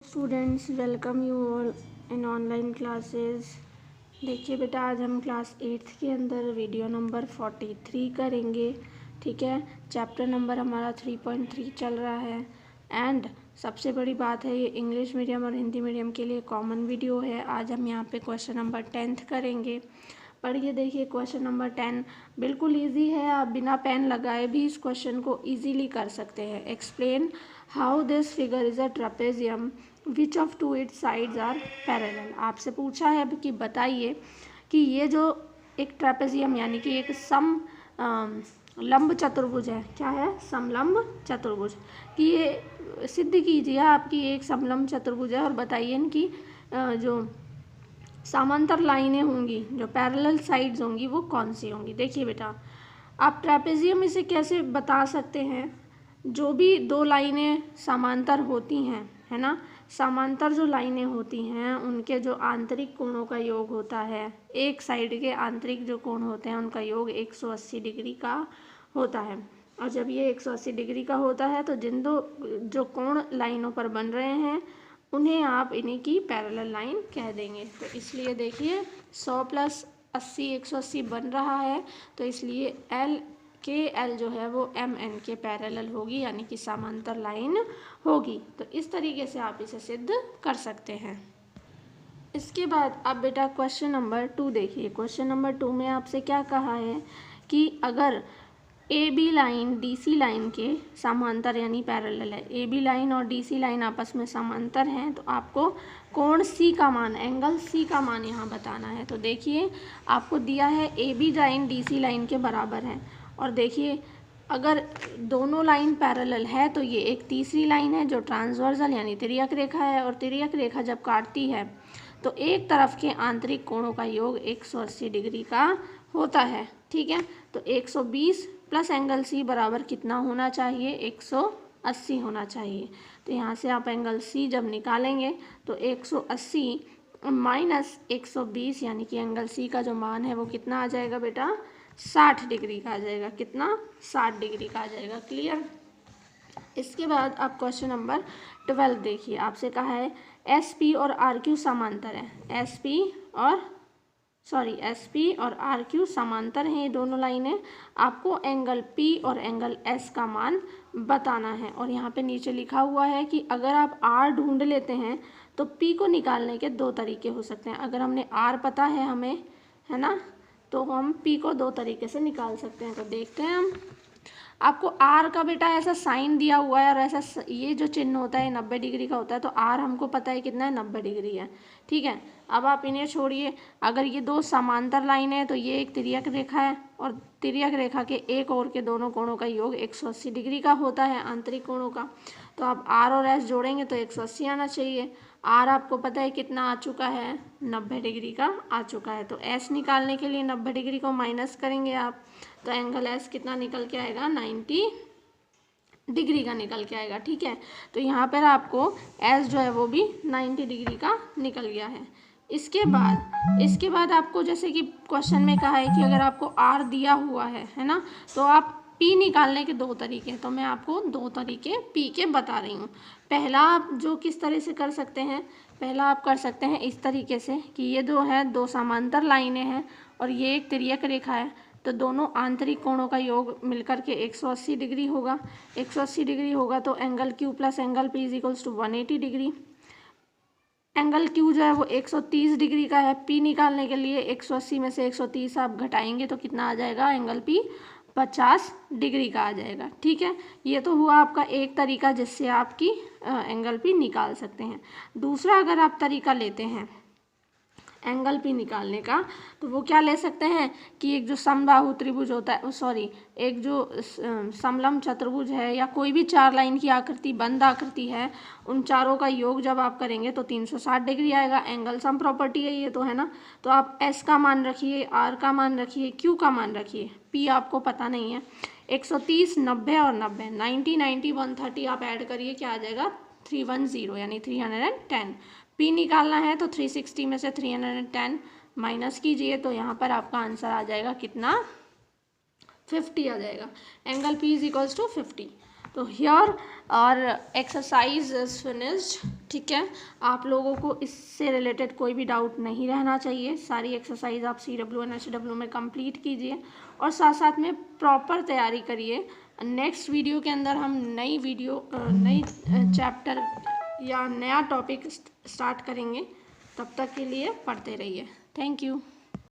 Students, welcome you all in online classes. देखिए बेटा, आज हम क्लास 8th के अंदर वीडियो नंबर 43 करेंगे। ठीक है, चैप्टर नंबर हमारा 3.3 चल रहा है। एंड सबसे बड़ी बात है, ये इंग्लिश मीडियम और हिंदी मीडियम के लिए कॉमन वीडियो है। आज हम यहाँ पे क्वेश्चन नंबर 10th करेंगे। पढ़िए, देखिए क्वेश्चन नंबर 10 बिल्कुल इजी है। आप बिना पेन लगाए भी इस क्वेश्चन को इजीली कर सकते हैं। Explain how this figure is a trapezium which of two its sides are parallel. आपसे पूछा है कि बताइए कि ये जो एक ट्रेपेजियम यानी कि एक लंब चतुर्भुज है, क्या है, समलंब चतुर्भुज, कि ये सिद्ध कीजिए आपकी एक समलंब चतुर्भुज है और बताइए इनकी जो समांतर लाइनें होंगी, जो पैरेलल साइड्स होंगी, वो कौन सी होंगी। देखिए बेटा, आप ट्रेपेजियम इसे कैसे बता सकते हैं, जो भी दो लाइनें समांतर होती हैं, है ना, समांतर जो लाइनें होती हैं उनके जो आंतरिक कोणों का योग होता है, एक साइड के आंतरिक जो कोण होते हैं उनका योग 180 डिग्री का होता है। और जब ये 180 डिग्री का होता है तो जिन दो जो कोण लाइनों पर बन रहे हैं उन्हें आप इन्हीं की पैरेलल लाइन कह देंगे। तो इसलिए देखिए 100 + 80 180 बन रहा है, तो इसलिए एल जो है वो MN के पैरेलल होगी, यानी कि समांतर लाइन होगी। तो इस तरीके से आप इसे सिद्ध कर सकते हैं। इसके बाद अब बेटा क्वेश्चन नंबर 2 देखिए। क्वेश्चन नंबर 2 में आपसे क्या कहा है कि अगर AB लाइन DC लाइन के समांतर यानी पैरेलल है, AB लाइन और DC लाइन आपस में समांतर हैं, तो आपको कोण C का मान, एंगल C का मान यहाँ बताना है। तो देखिए आपको दिया है AB लाइन DC लाइन के बराबर है, और देखिए अगर दोनों लाइन पैरेलल है तो ये एक तीसरी लाइन है जो ट्रांसवर्सल यानी तिर्यक रेखा है, और तिर्यक रेखा जब काटती है तो एक तरफ के आंतरिक कोणों का योग 180 डिग्री का होता है। ठीक है, तो 120 प्लस एंगल C बराबर कितना होना चाहिए, 180 होना चाहिए। तो यहाँ से आप एंगल C जब निकालेंगे तो 180 माइनस 120 यानी कि एंगल C का जो मान है वो कितना आ जाएगा बेटा, 60 डिग्री का आ जाएगा। कितना, 60 डिग्री का आ जाएगा। क्लियर। इसके बाद आप क्वेश्चन नंबर 12 देखिए। आपसे कहा है SP और RQ समांतर है, SP और RQ समांतर हैं ये दोनों लाइनें। आपको एंगल P और एंगल S का मान बताना है। और यहाँ पे नीचे लिखा हुआ है कि अगर आप R ढूंढ लेते हैं तो P को निकालने के दो तरीके हो सकते हैं। अगर हमने R पता है हमें, है ना, तो हम P को दो तरीके से निकाल सकते हैं। तो देखते हैं हम। आपको R का बेटा ऐसा साइन दिया हुआ है और ऐसा ये जो चिन्ह होता है 90 डिग्री का होता है, तो R हमको पता है कितना है, 90 डिग्री है। ठीक है, अब आप इन्हें छोड़िए। अगर ये दो समांतर लाइन है तो ये एक तिर्यक रेखा है, और तिर्यक रेखा के एक और के दोनों कोणों का योग 180 डिग्री का होता है, आंतरिक कोणों का। तो आप R और S जोड़ेंगे तो 180 आना चाहिए। R आपको पता है कितना आ चुका है, 90 डिग्री का आ चुका है। तो S निकालने के लिए 90 डिग्री को माइनस करेंगे आप, तो एंगल S कितना निकल के आएगा, 90 डिग्री का निकल के आएगा। ठीक है, तो यहाँ पर आपको S जो है वो भी 90 डिग्री का निकल गया है। इसके बाद आपको जैसे कि क्वेश्चन में कहा है कि अगर आपको R दिया हुआ है ना, तो आप P निकालने के दो तरीके हैं। तो मैं आपको दो तरीके P के बता रही हूँ। पहला आप जो किस तरह से कर सकते हैं, पहला आप कर सकते हैं इस तरीके से कि ये जो है दो समांतर लाइनें हैं और ये एक तिर्यक रेखा है, तो दोनों आंतरिक कोणों का योग मिलकर के 180 डिग्री होगा। 180 डिग्री होगा तो angle Q plus angle P is 180 degree. Angle Q जो है वो 130 डिग्री का है। P निकालने के लिए 180 में से 130 आप घटाएंगे तो कितना आ जाएगा, एंगल P 50 डिग्री का आ जाएगा। ठीक है, ये तो हुआ आपका एक तरीका जिससे आपकी एंगल P निकाल सकते हैं। दूसरा अगर आप तरीका लेते हैं एंगल P निकालने का, तो वो क्या ले सकते हैं कि एक जो समबाहु त्रिभुज होता है, एक जो समलंब चतुर्भुज है या कोई भी चार लाइन की आकृति, बंद आकृति है, उन चारों का योग जब आप करेंगे तो 360 डिग्री आएगा। एंगल सम प्रॉपर्टी है ये, तो है ना। तो आप S का मान रखिए, R का मान रखिए, Q का मान रखिए, P आपको पता नहीं है। 130, 90 और 90, 90, 90, 130 आप ऐड करिए, क्या आ जाएगा, 310 यानी 310। P निकालना है तो 360 में से 310 माइनस कीजिए, तो यहाँ पर आपका आंसर आ जाएगा कितना, 50 आ जाएगा। Angle P is 50। तो हियर और एक्सरसाइज इज फिनिश्ड। ठीक है, आप लोगों को इससे रिलेटेड कोई भी डाउट नहीं रहना चाहिए। सारी एक्सरसाइज आप CW and HW में कंप्लीट कीजिए और साथ साथ में प्रॉपर तैयारी करिए। नेक्स्ट वीडियो के अंदर हम नई चैप्टर या नया टॉपिक स्टार्ट करेंगे। तब तक के लिए पढ़ते रहिए। Thank you.